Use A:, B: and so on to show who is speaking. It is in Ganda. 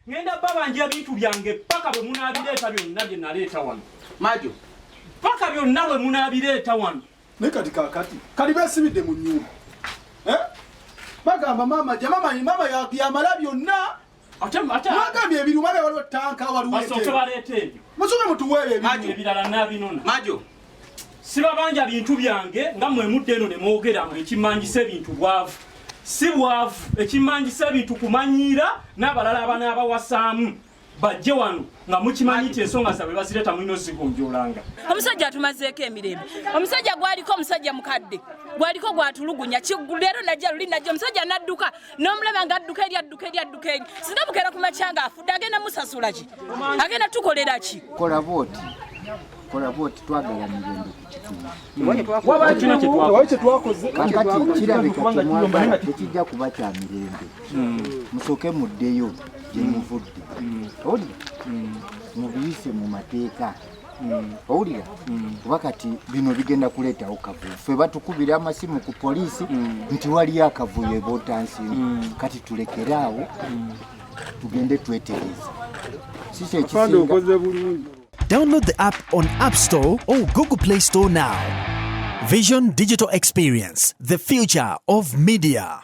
A: ngenda babanja ebintu byange paka bwe munaabireeta byonna bye naleeta wano.
B: Majo.
A: Paka byonna bwe munaabireeta wano.
C: Naye kati kaakati kali beesibidde mu nnyumba. Bagamba mama yamala byonna. Mwagambye ebiruma bye waliwo ttanka waliwo ete.
A: Basooke baleete ebyo.
C: Musooke mutuweebyo ebintu.
A: Ebirala naabinona.
B: Majo.
A: Sibabanja bintu byange nga mmwe mudde eno ne mwogera mwe ekimanyisa ebintu bwavu. Si bwavu ekimanyisa ebintu kumanyiira n'abalala abanaabawasaamu bajje wano nga mukimanyite ensonga zaabwe bazireta mulina zigonjoolanga.
D: Omusajja atumazeeko emirembe. Omusajja gwaliko omusajja mukadde. Gwaliko gwatulugunya. Leero najja luli najja omusajja n'adduka n'omulaba ng'adduka eri adduka eri adduka eri. Sinamukera ku makyanga afudde agenda musasula ki? Agenda tukolera ki?
E: Kola booti twagala mirembe ku
C: Wabaye kye twakoze.
E: kakati kirabika tekijja kuba kya mirembe. Musooke muddeyo gye muvudde. Owulira mubiyise mu mateeka. Owulira kuba kati bino bigenda kuleetawo kavuyo. Ffe batukubira amasimu ku poliisi nti waliyo akavuyo ebootansimu. Kati tulekeraawo tugende twetereza. Sisi ekisinga.
F: Download the app on App Store or Google Play Store now. Vision Digital Experience, the future of media.